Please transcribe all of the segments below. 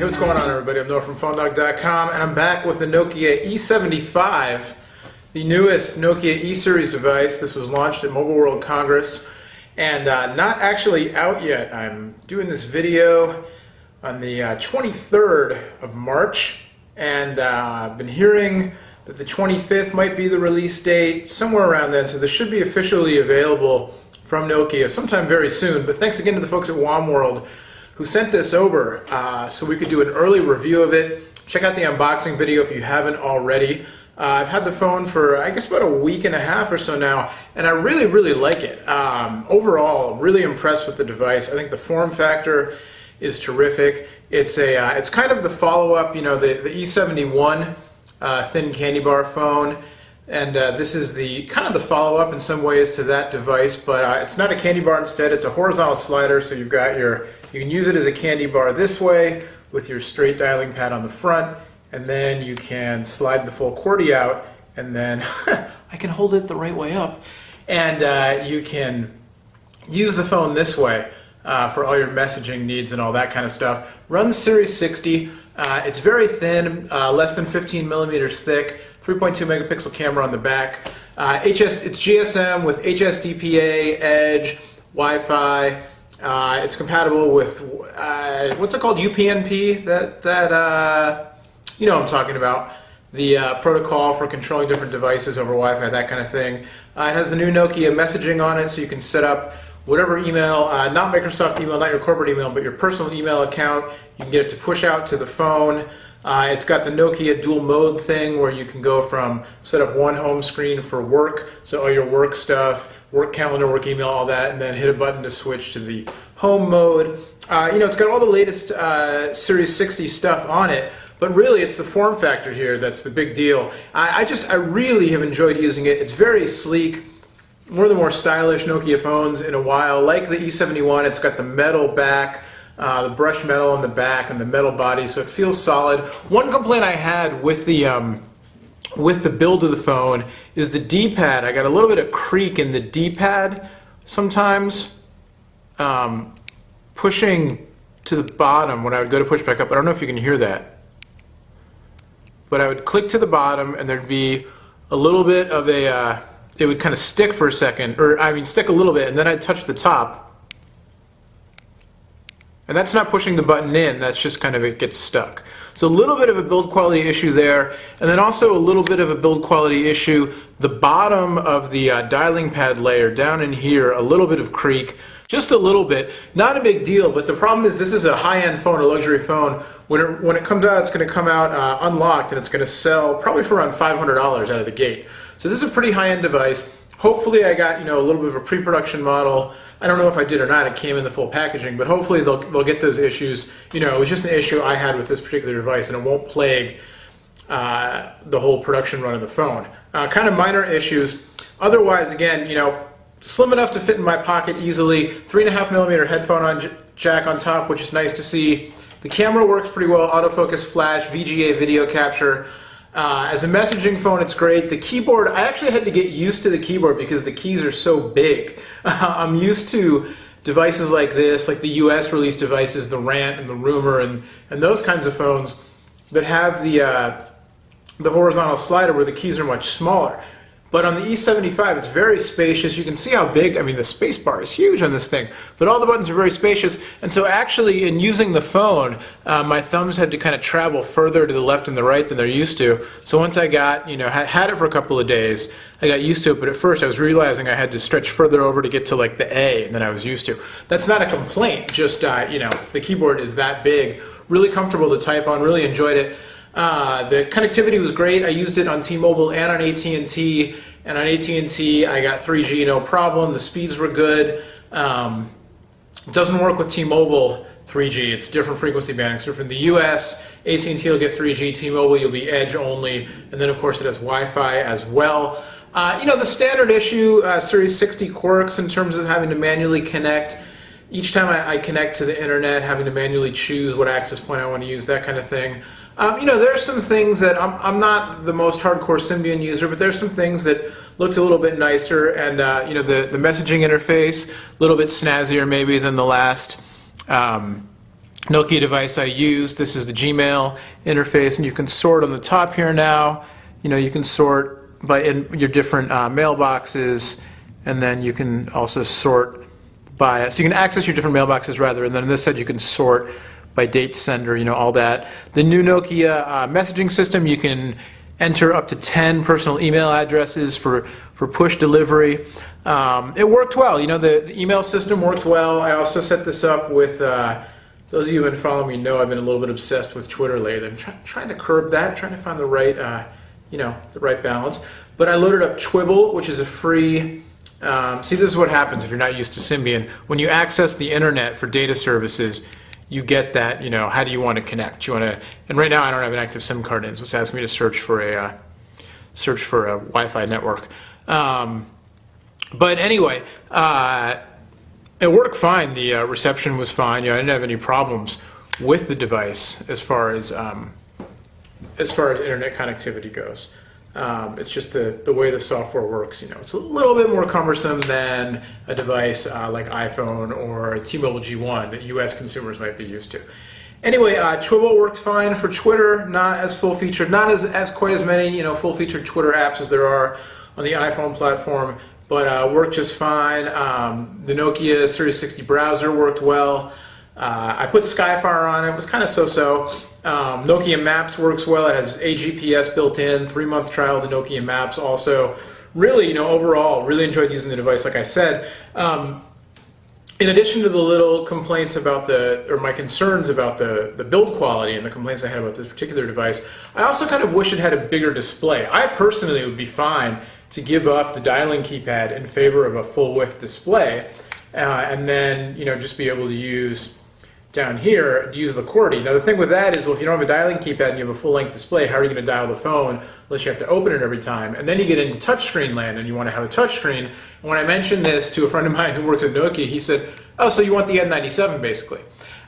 Hey, what's going on, everybody? I'm Noah from PhoneDog.com, and I'm back with the Nokia E75, the newest Nokia E-Series device. This was launched at Mobile World Congress, and not actually out yet. I'm doing this video on the 23rd of March, and I've been hearing that the 25th might be the release date, somewhere around then, so this should be officially available from Nokia sometime very soon. But thanks again to the folks at WOMworld who sent this over so we could do an early review of it. Check out the unboxing video if you haven't already. I've had the phone for, I guess, about a week and a half or so now, and I really like it. Overall, really impressed with the device. I think the form factor is terrific. It's kind of the follow-up, you know, the E71 thin candy bar phone, and this is the kind of the follow-up in some ways to that device, but it's not a candy bar. Instead, it's a horizontal slider, so you've got you can use it as a candy bar this way with your straight dialing pad on the front, and then you can slide the full QWERTY out, and then I can hold it the right way up, and you can use the phone this way for all your messaging needs and all that kind of stuff. Runs Series 60. It's very thin, less than 15 millimeters thick, 3.2 megapixel camera on the back. It's GSM with HSDPA, Edge, Wi-Fi. It's compatible with what's it called? UPnP. That you know what I'm talking about. The protocol for controlling different devices over Wi-Fi, that kind of thing. It has the new Nokia messaging on it, so you can set up whatever email, not Microsoft email, not your corporate email, but your personal email account. You can get it to push out to the phone. It's got the Nokia dual mode thing where you can go from set up one home screen for work, so all your work stuff, work calendar, work email, all that, and then hit a button to switch to the home mode. You know, it's got all the latest Series 60 stuff on it, but really it's the form factor here that's the big deal. I really have enjoyed using it. It's very sleek. One of the more stylish Nokia phones in a while. Like the E71, it's got the metal back, the brushed metal on the back, and the metal body, so it feels solid. One complaint I had with the build of the phone is the D-pad. I got a little bit of creak in the D-pad sometimes, pushing to the bottom when I would go to push back up. I don't know if you can hear that, but I would click to the bottom, and there'd be a little bit of a it would kind of stick for a second, or I mean stick a little bit, and then I'd touch the top. And that's not pushing the button in, that's just kind of it gets stuck. So a little bit of a build quality issue there, and then also a little bit of a build quality issue, the bottom of the dialing pad layer down in here, a little bit of creak, just a little bit, not a big deal, but the problem is this is a high-end phone, a luxury phone. When it comes out, it's going to come out unlocked, and it's going to sell probably for around $500 out of the gate. So this is a pretty high-end device. Hopefully I got, you know, a little bit of a pre-production model. I don't know if I did or not. It came in the full packaging, but hopefully they'll get those issues. You know, it was just an issue I had with this particular device, and it won't plague the whole production run of the phone. Kind of minor issues. Otherwise, again, you know, slim enough to fit in my pocket easily. 3.5 millimeter headphone jack on top, which is nice to see. The camera works pretty well. Autofocus, flash, VGA video capture. As a messaging phone, it's great. The keyboard, I actually had to get used to the keyboard because the keys are so big. I'm used to devices like this, like the US release devices, the Rant and the Rumor, and those kinds of phones that have the horizontal slider where the keys are much smaller. But on the E75, it's very spacious. You can see how big, I mean, the space bar is huge on this thing, but all the buttons are very spacious. And so actually, in using the phone, my thumbs had to kind of travel further to the left and the right than they're used to. So once I got, you know, had it for a couple of days, I got used to it, but at first I was realizing I had to stretch further over to get to like the A than I was used to. That's not a complaint, just, you know, the keyboard is that big. Really comfortable to type on, really enjoyed it. The connectivity was great. I used it on T-Mobile and on AT&T, and on AT&T I got 3G no problem. The speeds were good. It doesn't work with T-Mobile 3G. It's different frequency banding. So from the US, AT&T will get 3G, T-Mobile you'll be Edge only, and then of course it has Wi-Fi as well. You know, the standard issue, Series 60 quirks in terms of having to manually connect. Each time I connect to the internet, having to manually choose what access point I want to use, that kind of thing. You know, there's some things that I'm not the most hardcore Symbian user, but there's some things that looked a little bit nicer, and you know, the messaging interface a little bit snazzier maybe than the last Nokia device I use. This is the Gmail interface, and you can sort on the top here now. You can sort by your different mailboxes, and then you can also sort by, so you can access your different mailboxes rather, and then on this side you can sort by date sender, all that. The new Nokia messaging system, you can enter up to 10 personal email addresses for push delivery. It worked well. The email system worked well. I also set this up with, those of you who have been following me know I've been a little bit obsessed with Twitter lately. I'm trying to curb that, trying to find the right, the right balance. But I loaded up Twibble, which is a free, see, this is what happens if you're not used to Symbian. When you access the internet for data services, you get that, how do you want to connect? And right now I don't have an active SIM card in, so it's asking me to search for a Wi-Fi network. But anyway, it worked fine. The reception was fine. I didn't have any problems with the device as far as internet connectivity goes. It's just the way the software works. It's a little bit more cumbersome than a device like iPhone or T-Mobile G1 that U.S. consumers might be used to. Anyway, Twibble worked fine for Twitter. Not as full-featured, not as quite as many full-featured Twitter apps as there are on the iPhone platform, but worked just fine. The Nokia Series 60 browser worked well. I put Skyfire on it. It was kind of so-so. Nokia Maps works well. It has a GPS built in. 3-month trial of the Nokia Maps also. Really, overall, really enjoyed using the device, like I said. In addition to the little complaints about my concerns about the build quality and the complaints I had about this particular device, I also kind of wish it had a bigger display. I personally would be fine to give up the dialing keypad in favor of a full-width display, and then just be able to use down here to use the QWERTY. Now the thing with that is, well, if you don't have a dialing keypad and you have a full-length display, how are you going to dial the phone unless you have to open it every time? And then you get into touchscreen land and you want to have a touchscreen. And when I mentioned this to a friend of mine who works at Nokia, he said, oh, so you want the N97 basically.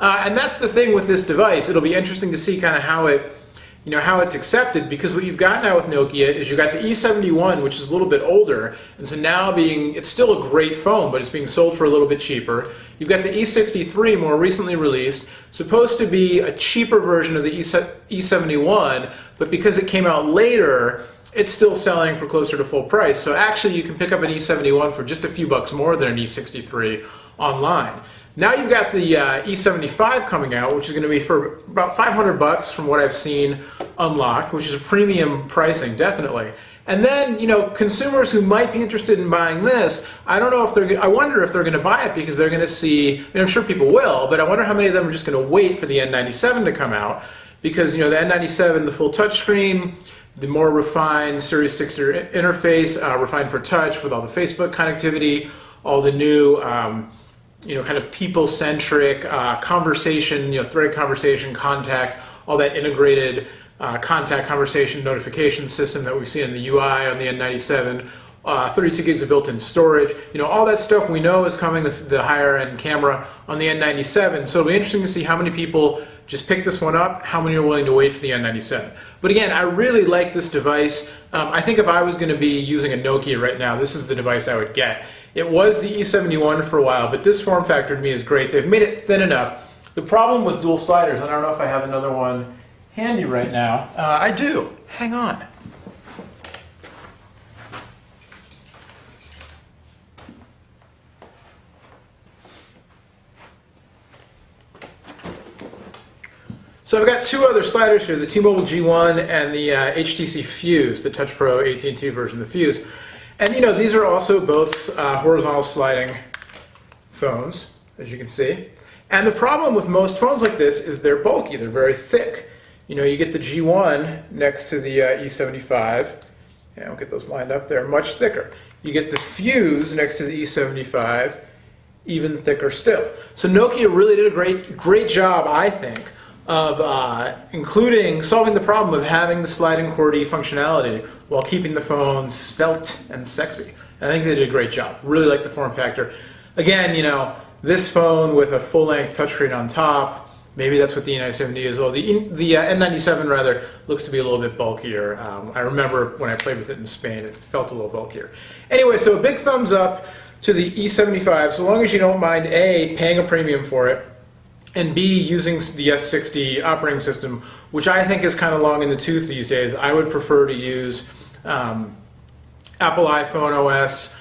And that's the thing with this device. It'll be interesting to see kind of how it's accepted, because what you've got now with Nokia is you've got the E71, which is a little bit older, and so now it's still a great phone, but it's being sold for a little bit cheaper. You've got the E63, more recently released, supposed to be a cheaper version of the E71, but because it came out later, it's still selling for closer to full price. So actually you can pick up an E71 for just a few bucks more than an E63 online. Now you've got the E75 coming out, which is going to be for about 500 bucks from what I've seen unlocked, which is a premium pricing, definitely. And then, consumers who might be interested in buying this, I don't know if I wonder if they're going to buy it because they're going to see, I'm sure people will, but I wonder how many of them are just going to wait for the N97 to come out, because, the N97, the full touchscreen, the more refined Series 60 interface, refined for touch with all the Facebook connectivity, all the new kind of people-centric conversation, thread conversation, contact, all that integrated contact conversation notification system that we've seen in the UI on the N97, 32 gigs of built-in storage, all that stuff we know is coming, the higher-end camera on the N97. So it'll be interesting to see how many people just pick this one up, how many are willing to wait for the N97. But again, I really like this device. I think if I was going to be using a Nokia right now, this is the device I would get. It was the E71 for a while, but this form factor to me is great. They've made it thin enough. The problem with dual sliders, and I don't know if I have another one handy right now. I do. Hang on. So I've got two other sliders here, the T-Mobile G1 and the HTC Fuse, the Touch Pro AT&T version of the Fuse. And these are also both horizontal sliding phones, as you can see. And the problem with most phones like this is they're bulky, they're very thick. You get the G1 next to the E75, and we'll get those lined up there, much thicker. You get the Fuse next to the E75, even thicker still. So Nokia really did a great job, I think, of solving the problem of having the sliding QWERTY functionality while keeping the phone svelte and sexy. And I think they did a great job. Really like the form factor. Again, this phone with a full-length touchscreen on top, maybe that's what the E90 is. Well, the N97 rather looks to be a little bit bulkier. I remember when I played with it in Spain, it felt a little bulkier. Anyway, so a big thumbs up to the E75, so long as you don't mind paying a premium for it, and B, using the S60 operating system, which I think is kind of long in the tooth these days. I would prefer to use Apple iPhone OS,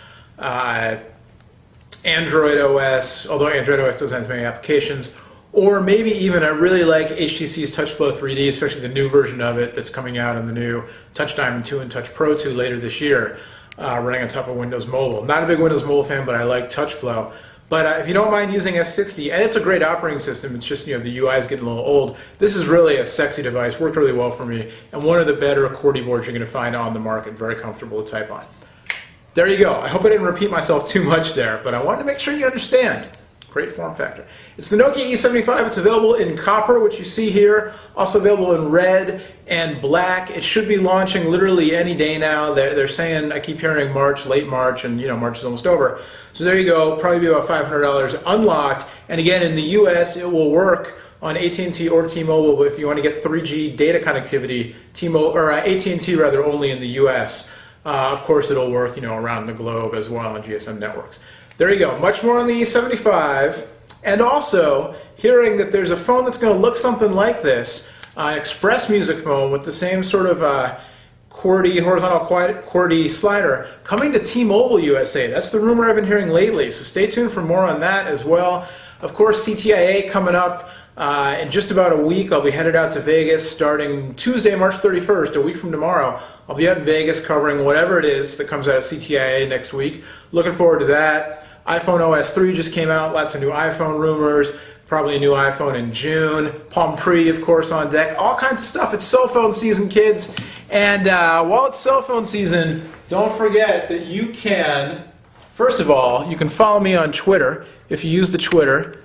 Android OS, although Android OS doesn't have as many applications, or maybe even I really like HTC's TouchFlow 3D, especially the new version of it that's coming out on the new Touch Diamond 2 and Touch Pro 2 later this year, running on top of Windows Mobile. Not a big Windows Mobile fan, but I like TouchFlow. But if you don't mind using S60, and it's a great operating system, it's just, the UI is getting a little old. This is really a sexy device, worked really well for me, and one of the better QWERTY boards you're going to find on the market, very comfortable to type on. There you go. I hope I didn't repeat myself too much there, but I wanted to make sure you understand. Great form factor. It's the Nokia E75. It's available in copper, which you see here. Also available in red and black. It should be launching literally any day now. They're saying, I keep hearing March, late March, and March is almost over. So there you go. Probably be about $500 unlocked. And again, in the US, it will work on AT&T or T-Mobile. But if you want to get 3G data connectivity, AT&T rather only in the US. Of course, it'll work, around the globe as well on GSM networks. There you go. Much more on the E75, and also hearing that there's a phone that's going to look something like this, an Express Music phone with the same sort of QWERTY, horizontal QWERTY slider coming to T-Mobile USA. That's the rumor I've been hearing lately. So stay tuned for more on that as well. Of course, CTIA coming up. In just about a week, I'll be headed out to Vegas starting Tuesday, March 31st, a week from tomorrow. I'll be out in Vegas covering whatever it is that comes out of CTIA next week. Looking forward to that. iPhone OS 3 just came out, lots of new iPhone rumors, probably a new iPhone in June. Palm Pre, of course, on deck. All kinds of stuff. It's cell phone season, kids. And while it's cell phone season, don't forget that you can, first of all, you can follow me on Twitter if you use the Twitter.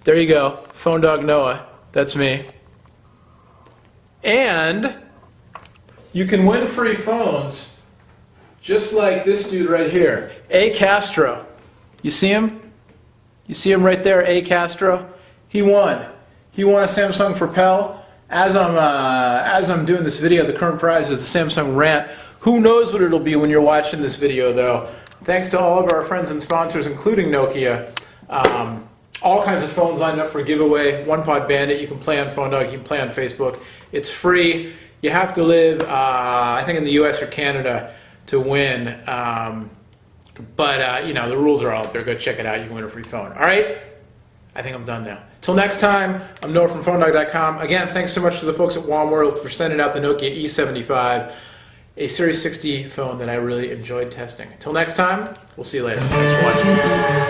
There you go, Phone Dog Noah, that's me. And you can win free phones just like this dude right here, A. Castro. You see him? You see him right there, A. Castro? He won. He won a Samsung Propel. As I'm doing this video, the current prize is the Samsung Rant. Who knows what it'll be when you're watching this video, though. Thanks to all of our friends and sponsors, including Nokia. All kinds of phones lined up for a giveaway. OnePod Bandit, you can play on Phone Dog, you can play on Facebook. It's free. You have to live, I think in the US or Canada to win. But the rules are all up there. Go check it out. You can win a free phone. All right? I think I'm done now. Till next time, I'm Noah from PhoneDog.com. Again, thanks so much to the folks at World for sending out the Nokia E75, a Series 60 phone that I really enjoyed testing. Till next time, we'll see you later. Thanks for watching.